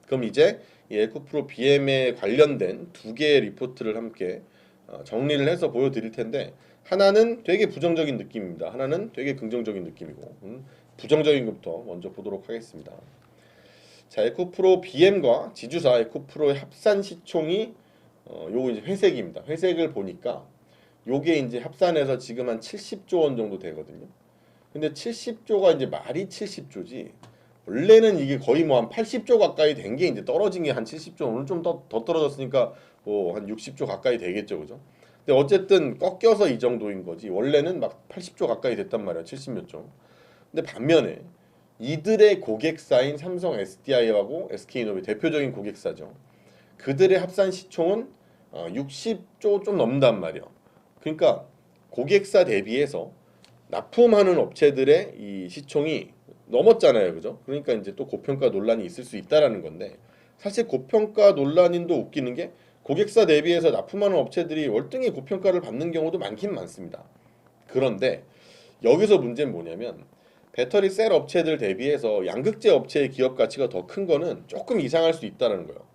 그럼 이제 이 에코프로 BM에 관련된 두 개의 리포트를 함께 정리를 해서 보여드릴 텐데, 하나는 되게 부정적인 느낌입니다. 하나는 되게 긍정적인 느낌이고, 부정적인 것부터 먼저 보도록 하겠습니다. 자, 에코프로 BM과 지주사 에코프로의 합산 시총이 요거 이제 회색입니다. 회색을 보니까 요게 이제 합산해서 지금 한 70조 원 정도 되거든요. 근데 70조가 이제 말이 70조지. 원래는 이게 거의 뭐 한 80조 가까이 된 게 이제 떨어진 게 한 70조. 오늘 좀 더 떨어졌으니까 뭐 한 60조 가까이 되겠죠, 그죠? 근데 어쨌든 꺾여서 이 정도인 거지. 원래는 막 80조 가까이 됐단 말이야, 70몇 조. 근데 반면에 이들의 고객사인 삼성 SDI하고 SK이노베 대표적인 고객사죠. 그들의 합산 시총은 60조 좀 넘는단 말이야. 그러니까 고객사 대비해서 납품하는 업체들의 이 시총이 넘었잖아요, 그죠? 그러니까 이제 또 고평가 논란이 있을 수 있다라는 건데, 사실 고평가 논란인도 웃기는 게 고객사 대비해서 납품하는 업체들이 월등히 고평가를 받는 경우도 많긴 많습니다. 그런데 여기서 문제는 뭐냐면 배터리 셀 업체들 대비해서 양극재 업체의 기업 가치가 더 큰 거는 조금 이상할 수 있다는 거예요.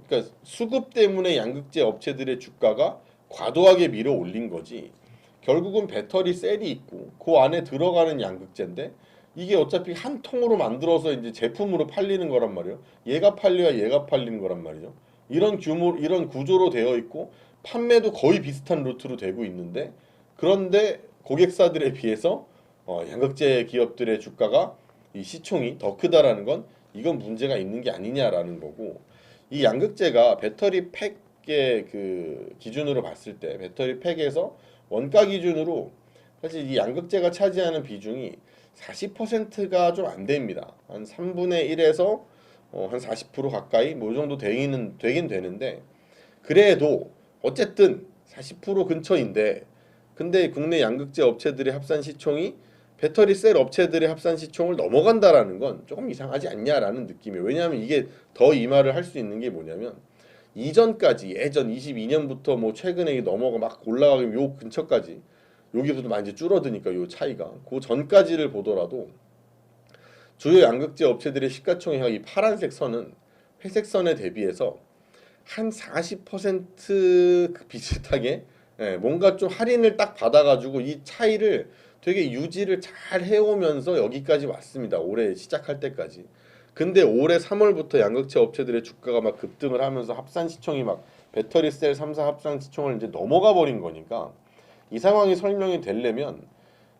그러니까 수급 때문에 양극재 업체들의 주가가 과도하게 밀어 올린 거지. 결국은 배터리 셀이 있고 그 안에 들어가는 양극재인데 이게 어차피 한 통으로 만들어서 이제 제품으로 팔리는 거란 말이에요. 얘가 팔려야 얘가 팔리는 거란 말이죠. 이런 규모, 이런 구조로 되어 있고 판매도 거의 비슷한 루트로 되고 있는데, 그런데 고객사들에 비해서 양극재 기업들의 주가가 이 시총이 더 크다라는 건 이건 문제가 있는 게 아니냐라는 거고, 이 양극재가 배터리 팩의 그 기준으로 봤을 때 배터리 팩에서 원가 기준으로 사실 이 양극재가 차지하는 비중이 40%가 좀 안 됩니다. 한 3분의 1에서 한 40% 가까이 뭐 이 정도 되긴 되는데, 그래도 어쨌든 40% 근처인데, 근데 국내 양극재 업체들의 합산 시총이 배터리 셀 업체들의 합산 시총을 넘어간다라는 건 조금 이상하지 않냐라는 느낌이에요. 왜냐하면 이게 더 이 말을 할 수 있는 게 뭐냐면, 이전까지 예전 22년부터 뭐 최근에 넘어가 막 올라가면 요 근처까지 여기서도 많이 이제 줄어드니까 요 차이가 그 전까지를 보더라도 주요 양극재 업체들의 시가총액 이 파란색 선은 회색 선에 대비해서 한 40% 비슷하게, 뭔가 좀 할인을 딱 받아가지고 이 차이를 되게 유지를 잘 해오면서 여기까지 왔습니다. 올해 시작할 때까지. 근데 올해 3월부터 양극재 업체들의 주가가 막 급등을 하면서 합산 시총이 막 배터리 셀 3사 합산 시총을 이제 넘어가 버린 거니까, 이 상황이 설명이 되려면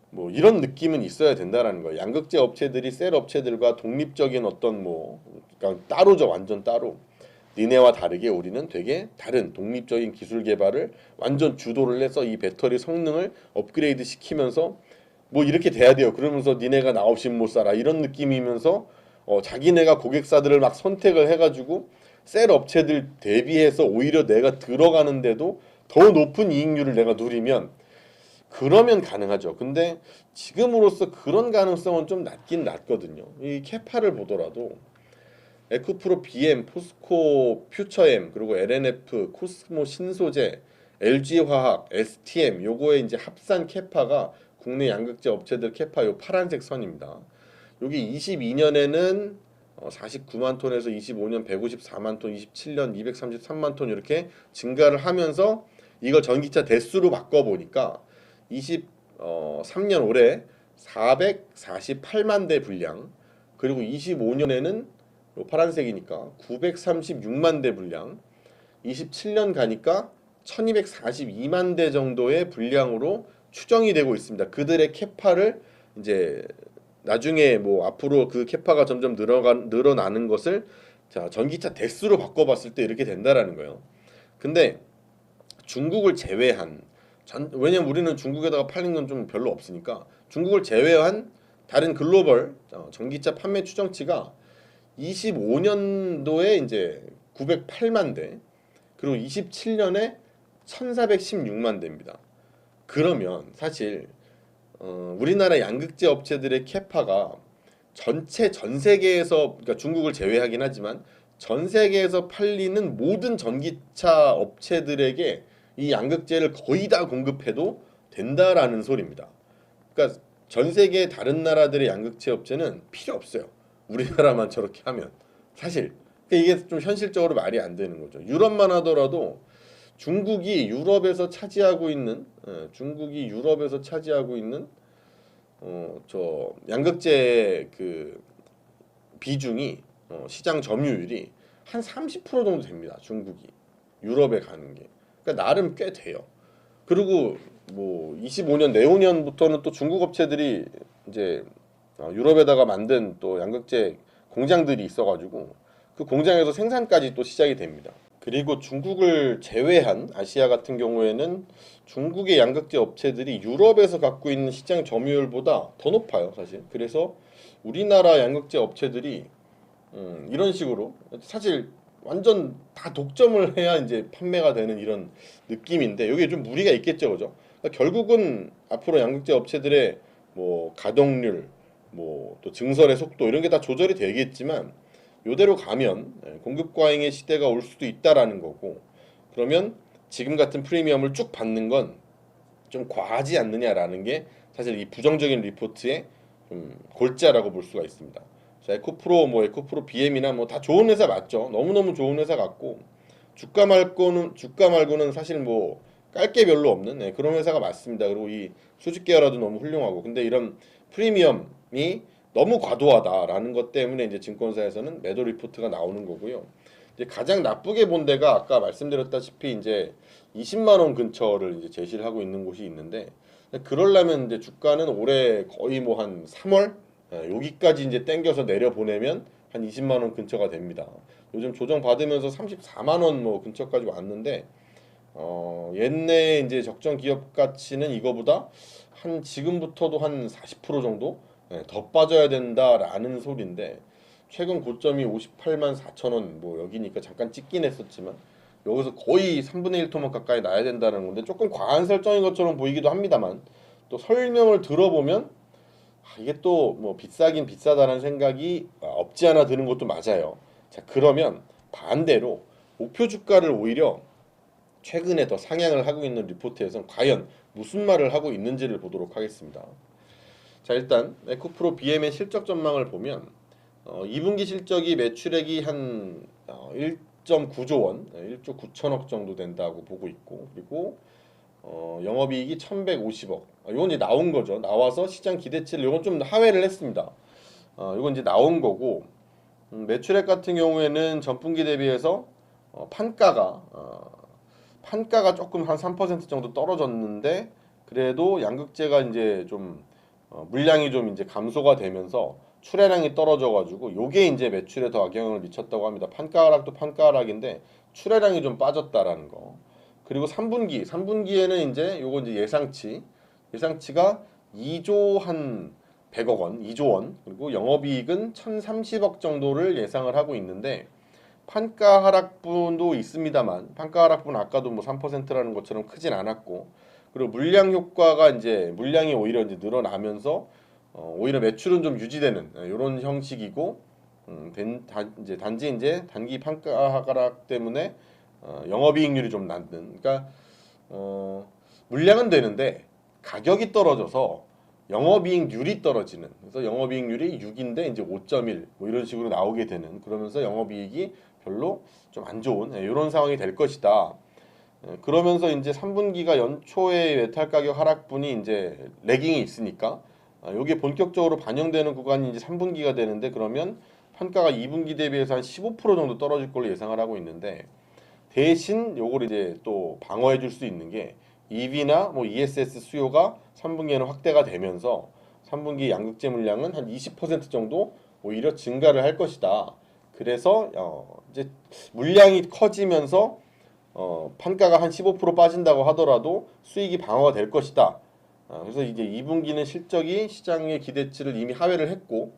뭐 이런 느낌은 있어야 된다라는 거예요. 양극재 업체들이 셀 업체들과 독립적인 어떤 뭐, 그러니까 따로죠, 완전 따로. 니네와 다르게 우리는 되게 다른 독립적인 기술 개발을 완전 주도를 해서 이 배터리 성능을 업그레이드 시키면서 뭐 이렇게 돼야 돼요. 그러면서 니네가 나 없이 못 살아 이런 느낌이면서 자기네가 고객사들을 막 선택을 해가지고 셀 업체들 대비해서 오히려 내가 들어가는데도 더 높은 이익률을 내가 누리면, 그러면 가능하죠. 근데 지금으로서 그런 가능성은 좀 낮긴 낮거든요. 이 캐파를 보더라도 에코프로 BM, 포스코 퓨처엠, 그리고 LNF, 코스모 신소재, LG화학, STM 요거의 이제 합산 캐파가 국내 양극재 업체들 캐파 요 파란색 선입니다. 여기 22년에는 49만 톤에서 25년 154만 톤, 27년 233만 톤 이렇게 증가를 하면서 이걸 전기차 대수로 바꿔 보니까 23년 올해 448만 대 분량, 그리고 25년에는 파란색이니까 936만 대 분량, 27년 가니까 1242만 대 정도의 분량으로 추정이 되고 있습니다. 그들의 캐파를 이제 나중에 뭐 앞으로 그 캐파가 점점 늘어나는 것을 자 전기차 대수로 바꿔봤을 때 이렇게 된다라는 거예요. 근데 중국을 제외한 왜냐면 우리는 중국에다가 팔린 건 좀 별로 없으니까 중국을 제외한 다른 글로벌 전기차 판매 추정치가 25년도에 이제 908만 대, 그리고 27년에 1416만 대입니다. 그러면 사실 우리나라 양극재 업체들의 캐파가 전체 전 세계에서, 그러니까 중국을 제외하긴 하지만 전 세계에서 팔리는 모든 전기차 업체들에게 이 양극재를 거의 다 공급해도 된다라는 소리입니다. 그러니까 전 세계 다른 나라들의 양극재 업체는 필요 없어요. 우리나라만 저렇게 하면 사실 이게 좀 현실적으로 말이 안 되는 거죠. 유럽만 하더라도 중국이 유럽에서 차지하고 있는 저 양극재 그 비중이 시장 점유율이 한 30% 정도 됩니다. 중국이 유럽에 가는 게. 그러니까 나름 꽤 돼요. 그리고 뭐 25년 내후년부터는 또 중국 업체들이 이제 유럽에다가 만든 또 양극재 공장들이 있어가지고 그 공장에서 생산까지 또 시작이 됩니다. 그리고 중국을 제외한 아시아 같은 경우에는 중국의 양극재 업체들이 유럽에서 갖고 있는 시장 점유율보다 더 높아요, 사실. 그래서 우리나라 양극재 업체들이 이런 식으로 사실 완전 다 독점을 해야 이제 판매가 되는 이런 느낌인데 여기에 좀 무리가 있겠죠, 그죠? 그러니까 결국은 앞으로 양극재 업체들의 뭐 가동률, 뭐 또 증설의 속도 이런 게 다 조절이 되겠지만 요대로 가면 공급 과잉의 시대가 올 수도 있다라는 거고 그러면 지금 같은 프리미엄을 쭉 받는 건 좀 과하지 않느냐라는 게 사실 이 부정적인 리포트의 좀 골자라고 볼 수가 있습니다. 자, 에코프로 BM이나 뭐 다 좋은 회사 맞죠. 너무너무 좋은 회사 같고 주가 말고는 사실 뭐 깔 게 별로 없는 그런 회사가 맞습니다. 그리고 이 수직 계열화도 너무 훌륭하고 근데 이런 프리미엄이 너무 과도하다라는 것 때문에 이제 증권사에서는 매도 리포트가 나오는 거고요. 이제 가장 나쁘게 본 데가 아까 말씀드렸다시피 이제 20만 원 근처를 이제 제시를 하고 있는 곳이 있는데 그러려면 이제 주가는 올해 거의 뭐 한 3월 여기까지 이제 땡겨서 내려 보내면 한 20만 원 근처가 됩니다. 요즘 조정 받으면서 34만 원 뭐 근처까지 왔는데 옛내 이제 적정 기업 가치는 이거보다 한 지금부터도 한 40% 정도 더 빠져야 된다라는 소리인데 최근 고점이 58만 4천 원 뭐 여기니까 잠깐 찍긴 했었지만 여기서 거의 3분의 1 토막 가까이 나야 된다는 건데 조금 과한 설정인 것처럼 보이기도 합니다만 또 설명을 들어보면 이게 또 뭐 비싸긴 비싸다는 생각이 없지 않아 드는 것도 맞아요. 자, 그러면 반대로 목표 주가를 오히려 최근에 더 상향을 하고 있는 리포트에선 과연 무슨 말을 하고 있는지를 보도록 하겠습니다. 자, 일단 에코프로 BM의 실적 전망을 보면 2분기 실적이 매출액이 한 1.9조 원, 1조 9천억 정도 된다고 보고 있고 그리고 영업이익이 1,150억. 이건 이제 나온 거죠. 나와서 시장 기대치를 이건 좀 하회를 했습니다. 이건 이제 나온 거고 매출액 같은 경우에는 전분기 대비해서 판가가 조금 한 3% 정도 떨어졌는데 그래도 양극재가 이제 좀 물량이 좀 이제 감소가 되면서 출하량이 떨어져가지고 요게 이제 매출에 더 악영향을 미쳤다고 합니다. 판가 하락도 판가 하락인데 출하량이 좀 빠졌다라는 거. 그리고 3분기에는 이제 요거 이제 예상치가 2조 한 100억 원, 2조 원 그리고 영업이익은 1,030억 정도를 예상을 하고 있는데 판가 하락분도 있습니다만 판가 하락분 아까도 뭐 3%라는 것처럼 크진 않았고 그리고 물량 효과가 이제 물량이 오히려 이제 늘어나면서 오히려 매출은 좀 유지되는 이런 형식이고 이제 단지 이제 단기 판가 하락 때문에 영업이익률이 좀 낮는 그러니까 물량은 되는데 가격이 떨어져서 영업이익률이 떨어지는 그래서 영업이익률이 6인데 이제 5.1 뭐 이런 식으로 나오게 되는 그러면서 영업이익이 별로 좀 안 좋은 이런 상황이 될 것이다. 그러면서 이제 3분기가 연초에 메탈 가격 하락분이 이제 레깅이 있으니까 여기에 본격적으로 반영되는 구간이 이제 3분기가 되는데 그러면 판가가 2분기 대비해서 한 15% 정도 떨어질 걸로 예상을 하고 있는데 대신 요걸 이제 또 방어해 줄 수 있는 게 EV나 뭐 ESS 수요가 3분기에는 확대가 되면서 3분기 양극재 물량은 한 20% 정도 오히려 증가를 할 것이다. 그래서 이제 물량이 커지면서 판가가 한 15% 빠진다고 하더라도 수익이 방어가 될 것이다. 그래서 이제 2분기는 실적이 시장의 기대치를 이미 하회를 했고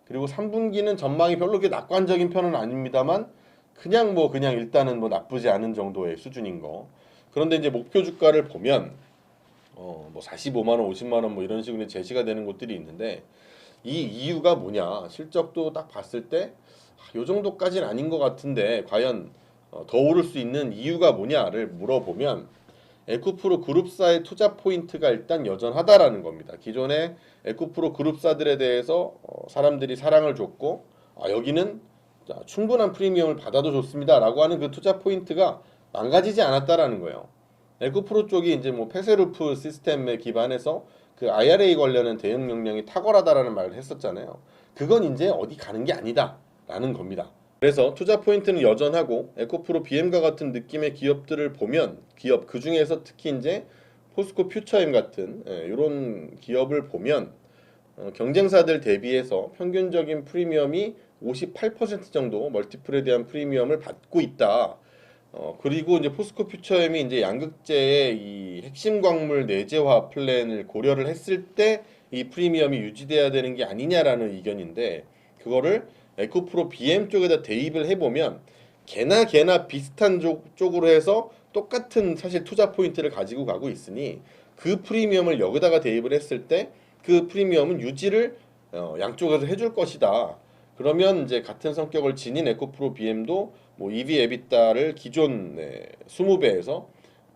그리고 3분기는 전망이 별로 그렇게 낙관적인 편은 아닙니다만 그냥 일단은 뭐 나쁘지 않은 정도의 수준인 거. 그런데 이제 목표 주가를 보면 뭐 45만 원, 50만 원 뭐 이런 식으로 제시가 되는 곳들이 있는데 이 이유가 뭐냐? 실적도 딱 봤을 때 요 정도까지는 아닌 것 같은데 과연 더 오를 수 있는 이유가 뭐냐를 물어보면 에코프로 그룹사의 투자 포인트가 일단 여전하다라는 겁니다. 기존의 에코프로 그룹사들에 대해서 사람들이 사랑을 줬고 여기는 자, 충분한 프리미엄을 받아도 좋습니다라고 하는 그 투자 포인트가 망가지지 않았다라는 거예요. 에코프로 쪽이 이제 뭐 페세루프 시스템에 기반해서 그 IRA 관련한 대응 명령이 탁월하다라는 말을 했었잖아요. 그건 이제 어디 가는 게 아니다라는 겁니다. 그래서 투자 포인트는 여전하고 에코프로 BM과 같은 느낌의 기업들을 보면 기업 그 중에서 특히 이제 포스코 퓨처엠 같은 이런 기업을 보면 경쟁사들 대비해서 평균적인 프리미엄이 58% 정도 멀티플에 대한 프리미엄을 받고 있다. 그리고 이제 포스코 퓨처엠이 이제 양극재의 이 핵심 광물 내재화 플랜을 고려를 했을 때 이 프리미엄이 유지돼야 되는 게 아니냐라는 의견인데 그거를 에코프로 BM 쪽에다 대입을 해보면 개나 비슷한 쪽으로 해서 똑같은 사실 투자 포인트를 가지고 가고 있으니 그 프리미엄을 여기다가 대입을 했을 때 그 프리미엄은 유지를 양쪽에서 해줄 것이다. 그러면 이제 같은 성격을 지닌 에코프로 BM도 뭐 EV 에비타를 기존 20배에서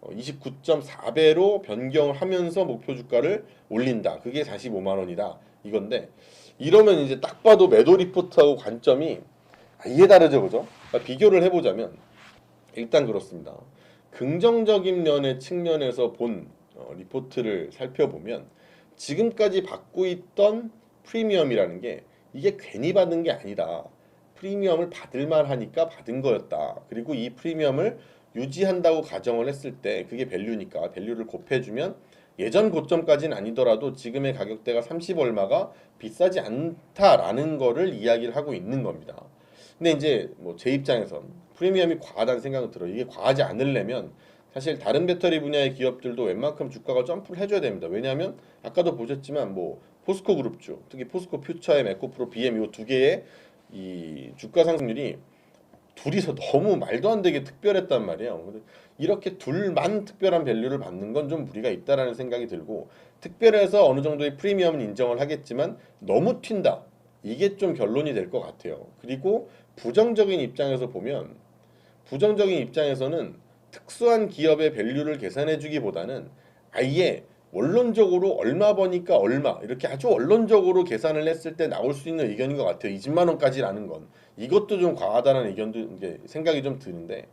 29.4배로 변경을 하면서 목표 주가를 올린다. 그게 45만 원이다. 이건데 이러면 이제 딱 봐도 매도 리포트하고 관점이 아예 다르죠, 그죠? 그러니까 비교를 해보자면 일단 그렇습니다. 긍정적인 면의 측면에서 본 리포트를 살펴보면 지금까지 받고 있던 프리미엄이라는 게 이게 괜히 받은 게 아니다. 프리미엄을 받을 만하니까 받은 거였다. 그리고 이 프리미엄을 유지한다고 가정을 했을 때 그게 밸류니까 밸류를 곱해주면 예전 고점까지는 아니더라도 지금의 가격대가 30 얼마가 비싸지 않다라는 거를 이야기를 하고 있는 겁니다. 근데 이제 뭐 제 입장에선 프리미엄이 과하다는 생각은 들어요. 이게 과하지 않으려면 사실 다른 배터리 분야의 기업들도 웬만큼 주가가 점프를 해줘야 됩니다. 왜냐하면 아까도 보셨지만 뭐 포스코 그룹주, 특히 포스코 퓨처엠, 에코프로, BM 이 두 개의 이 주가 상승률이 둘이서 너무 말도 안 되게 특별했단 말이에요. 근데 이렇게 둘만 특별한 밸류를 받는 건 좀 무리가 있다라는 생각이 들고 특별해서 어느 정도의 프리미엄은 인정을 하겠지만 너무 튄다. 이게 좀 결론이 될 것 같아요. 그리고 부정적인 입장에서 보면 부정적인 입장에서는 특수한 기업의 밸류를 계산해 주기보다는 아예 원론적으로 얼마 버니까 얼마 이렇게 아주 원론적으로 계산을 했을 때 나올 수 있는 의견인 것 같아요. 20만 원까지라는 건 이것도 좀 과하다는 의견도 이제 생각이 좀 드는데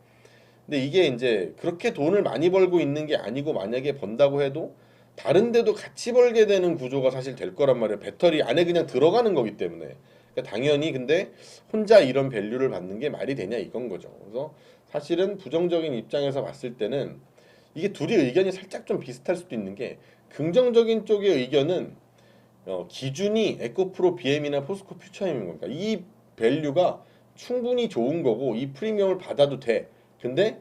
근데 이게 이제 그렇게 돈을 많이 벌고 있는 게 아니고 만약에 번다고 해도 다른 데도 같이 벌게 되는 구조가 사실 될 거란 말이에요. 배터리 안에 그냥 들어가는 거기 때문에 그러니까 당연히 근데 혼자 이런 밸류를 받는 게 말이 되냐 이건 거죠. 그래서 사실은 부정적인 입장에서 봤을 때는 이게 둘이 의견이 살짝 좀 비슷할 수도 있는 게 긍정적인 쪽의 의견은 기준이 에코프로 BM이나 포스코 퓨처엠인 겁니다. 이 밸류가 충분히 좋은 거고 이 프리미엄을 받아도 돼. 근데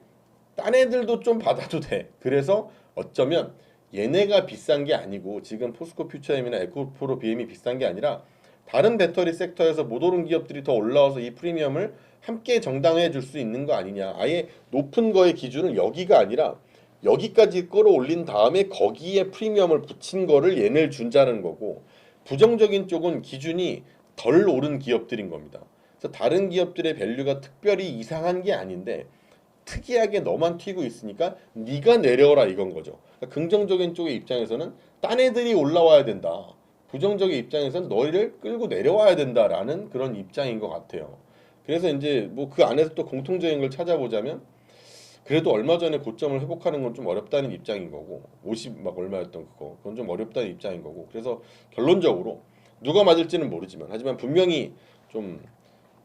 딴 애들도 좀 받아도 돼. 그래서 어쩌면 얘네가 비싼 게 아니고 지금 포스코 퓨처엠이나 에코프로 BM이 비싼 게 아니라 다른 배터리 섹터에서 못 오른 기업들이 더 올라와서 이 프리미엄을 함께 정당화해 줄 수 있는 거 아니냐. 아예 높은 거의 기준을 여기가 아니라 여기까지 끌어올린 다음에 거기에 프리미엄을 붙인 거를 얘네를 준다는 거고 부정적인 쪽은 기준이 덜 오른 기업들인 겁니다. 그래서 다른 기업들의 밸류가 특별히 이상한 게 아닌데 특이하게 너만 튀고 있으니까 네가 내려오라 이건 거죠. 그러니까 긍정적인 쪽의 입장에서는 딴 애들이 올라와야 된다. 부정적인 입장에서는 너희를 끌고 내려와야 된다라는 그런 입장인 것 같아요. 그래서 이제 뭐 그 안에서 또 공통적인 걸 찾아보자면 그래도 얼마 전에 고점을 회복하는 건 좀 어렵다는 입장인 거고 50 막 얼마였던 그건 좀 어렵다는 입장인 거고 그래서 결론적으로 누가 맞을지는 모르지만 하지만 분명히 좀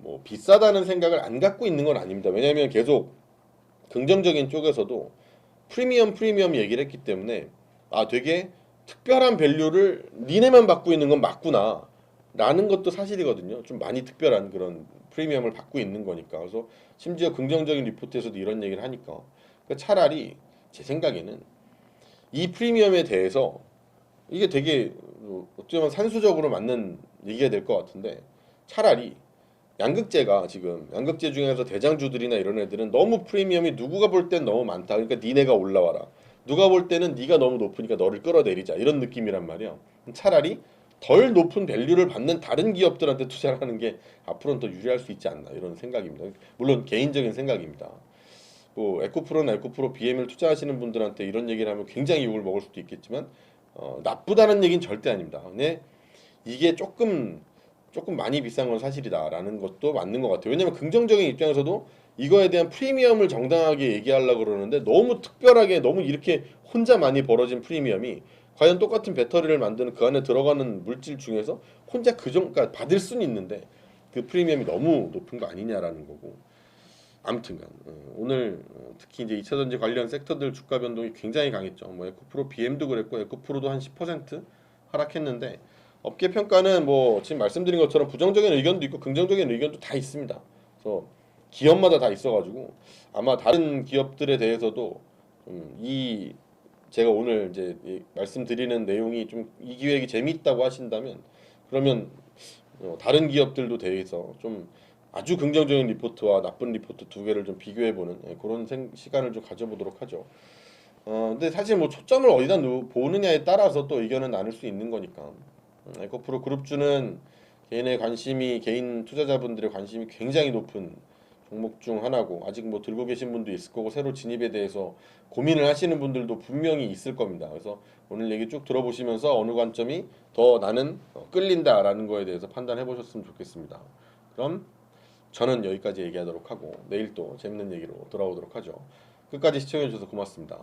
뭐 비싸다는 생각을 안 갖고 있는 건 아닙니다. 왜냐하면 계속 긍정적인 쪽에서도 프리미엄 얘기를 했기 때문에 아 되게 특별한 밸류를 니네만 받고 있는 건 맞구나 라는 것도 사실이거든요. 좀 많이 특별한 그런 프리미엄을 받고 있는 거니까. 그래서 심지어 긍정적인 리포트에서도 이런 얘기를 하니까 그러니까 차라리 제 생각에는 이 프리미엄에 대해서 이게 되게 어떻게 보면 산수적으로 맞는 얘기가 될 것 같은데 차라리 양극재가 지금 양극재 중에서 대장주들이나 이런 애들은 너무 프리미엄이 누구가 볼 땐 너무 많다. 그러니까 니네가 올라와라. 누가 볼 때는 네가 너무 높으니까 너를 끌어내리자. 이런 느낌이란 말이야. 차라리 덜 높은 밸류를 받는 다른 기업들한테 투자를 하는 게 앞으로는 더 유리할 수 있지 않나 이런 생각입니다. 물론 개인적인 생각입니다. 뭐 에코프로나 에코프로 BM을 투자하시는 분들한테 이런 얘기를 하면 굉장히 욕을 먹을 수도 있겠지만 나쁘다는 얘기는 절대 아닙니다. 근데 이게 조금 조금 많이 비싼 건 사실이다라는 것도 맞는 것 같아요. 왜냐면 긍정적인 입장에서도 이거에 대한 프리미엄을 정당하게 얘기하려고 그러는데 너무 특별하게 너무 이렇게 혼자 많이 벌어진 프리미엄이 과연 똑같은 배터리를 만드는 그 안에 들어가는 물질 중에서 혼자 그 정도 그러니까 받을 수는 있는데 그 프리미엄이 너무 높은 거 아니냐라는 거고. 아무튼간 오늘 특히 이제 2차 전지 관련 섹터들 주가 변동이 굉장히 강했죠. 뭐 에코프로, BM도 그랬고 에코프로도 한 10% 하락했는데 업계 평가는 뭐 지금 말씀드린 것처럼 부정적인 의견도 있고 긍정적인 의견도 다 있습니다. 그래서 기업마다 다 있어가지고 아마 다른 기업들에 대해서도 이 제가 오늘 이제 말씀드리는 내용이 좀 이 기획이 재미있다고 하신다면 그러면 다른 기업들도 대해서 좀 아주 긍정적인 리포트와 나쁜 리포트 두 개를 좀 비교해보는 그런 시간을 좀 가져보도록 하죠. 근데 사실 뭐 초점을 어디다 보느냐에 따라서 또 의견은 나눌 수 있는 거니까. 에코프로 그룹주는 개인 투자자분들의 관심이 굉장히 높은 종목 중 하나고 아직 뭐 들고 계신 분도 있을 거고 새로 진입에 대해서 고민을 하시는 분들도 분명히 있을 겁니다. 그래서 오늘 얘기 쭉 들어보시면서 어느 관점이 더 나는 끌린다라는 거에 대해서 판단해 보셨으면 좋겠습니다. 그럼 저는 여기까지 얘기하도록 하고 내일 또 재밌는 얘기로 돌아오도록 하죠. 끝까지 시청해 주셔서 고맙습니다.